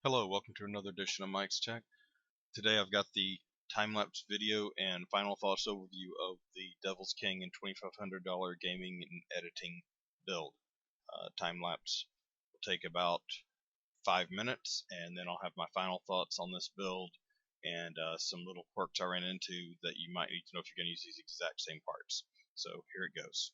Hello, welcome to another edition of Mike's Tech. Today I've got the time-lapse video and final thoughts overview of the Devil's King and $2,500 gaming and editing build. Time-lapse will take about 5 minutes, and then I'll have my final thoughts on this build and some little quirks I ran into that you might need to know if you're going to use these exact same parts. So here it goes.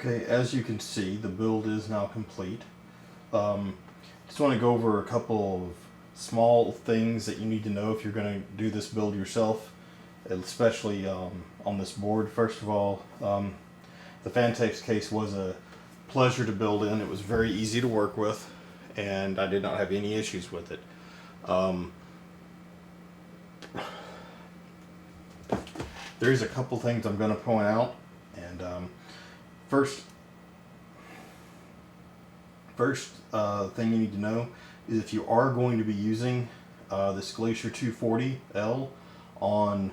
Okay, as you can see, the build is now complete. Just want to go over a couple of small things that you need to know if you're going to do this build yourself, especially on this board. First of all, the Fantex case was a pleasure to build in. It was very easy to work with, and I did not have any issues with it. There's a couple things I'm going to point out, and first thing you need to know is if you are going to be using this Glacer 240L on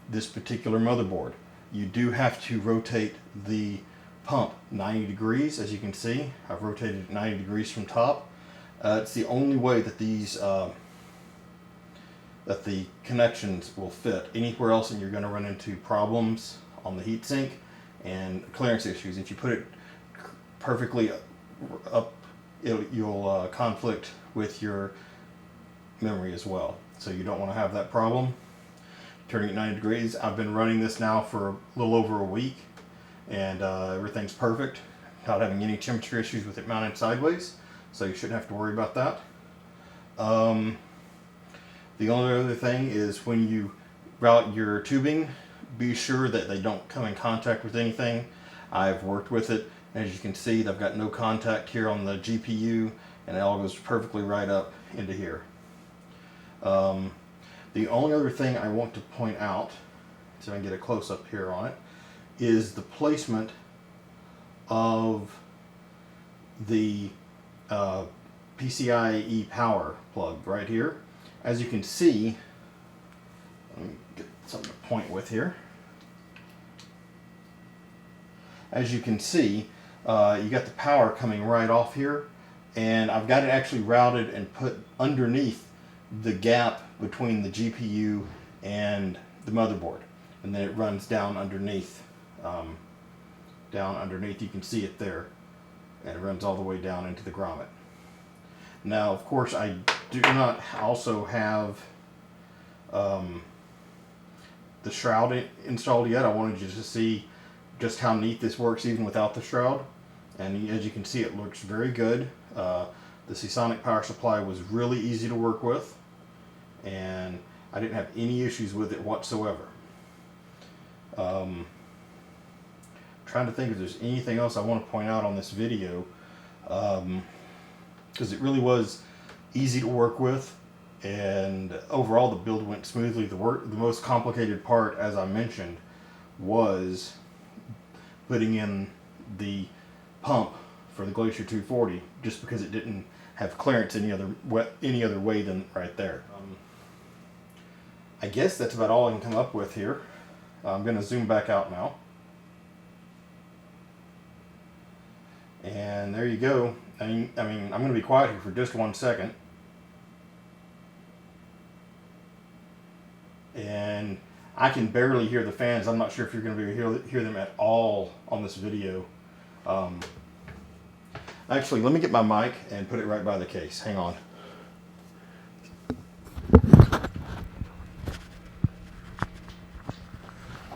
this particular motherboard, you do have to rotate the pump 90 degrees. As you can see, I've rotated it 90 degrees from top. It's the only way that these that the connections will fit. Anywhere else, and you're going to run into problems on the heatsink and clearance issues. If you put it perfectly up, you'll conflict with your memory as well. So you don't want to have that problem. Turning it 90 degrees. I've been running this now for a little over a week, and everything's perfect. Not having any temperature issues with it mounted sideways, so you shouldn't have to worry about that. The only other thing is when you route your tubing, be sure that they don't come in contact with anything. I've worked with it. As you can see, I've got no contact here on the GPU, and it all goes perfectly right up into here. The only other thing I want to point out, so I can get a close-up here on it, is the placement of the PCIe power plug right here. As you can see, let me get something to point with here. As you can see, you got the power coming right off here, and I've got it actually routed and put underneath the gap between the GPU and the motherboard, and then it runs down underneath. You can see it there, and it runs all the way down into the grommet. Now, of course, I do not also have the shroud installed yet. I wanted you to see just how neat this works even without the shroud. And as you can see, it looks very good. The Seasonic power supply was really easy to work with, and I didn't have any issues with it whatsoever. Trying to think if there's anything else I want to point out on this video, because it really was easy to work with, and overall the build went smoothly. The most complicated part, as I mentioned, was putting in the pump for the Glacer 240, just because it didn't have clearance any other way than right there. I guess that's about all I can come up with here. I'm going to zoom back out now. And there you go. I mean, I'm going to be quiet here for just 1 second. And I can barely hear the fans. I'm not sure if you're going to be able to hear them at all on this video. Actually, let me get my mic and put it right by the case. Hang on.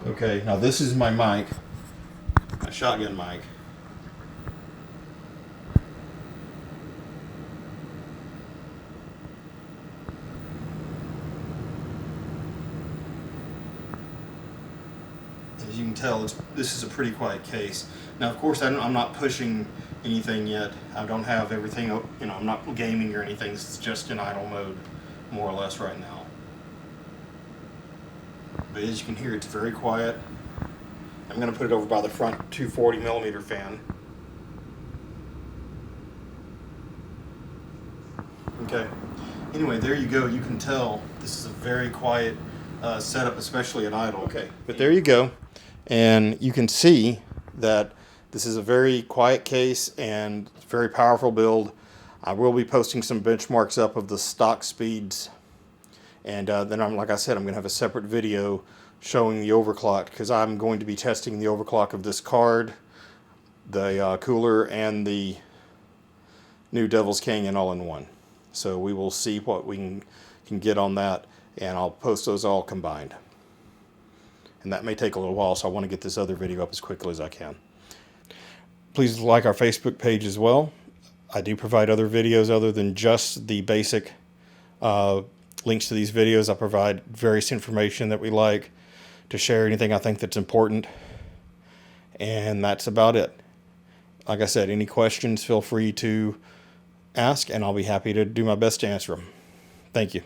Okay, now this is my mic, my shotgun mic. As you can tell, this is a pretty quiet case. Now, of course, I'm not pushing anything yet. I don't have everything, I'm not gaming or anything. It's just in idle mode, more or less, right now. But as you can hear, it's very quiet. I'm going to put it over by the front 240mm fan. Okay. Anyway, there you go. You can tell this is a very quiet setup, especially at idle. Okay. But there you go. And you can see that this is a very quiet case and very powerful build. I will be posting some benchmarks up of the stock speeds. And then like I said, I'm going to have a separate video showing the overclock, because I'm going to be testing the overclock of this card, the cooler, and the new Devil's King in all-in-one. So we will see what we can get on that, and I'll post those all combined. And that may take a little while, so I want to get this other video up as quickly as I can. Please like our Facebook page as well. I do provide other videos other than just the basic links to these videos. I provide various information that we like to share, anything I think that's important. And that's about it. Like I said, any questions, feel free to ask, and I'll be happy to do my best to answer them. Thank you.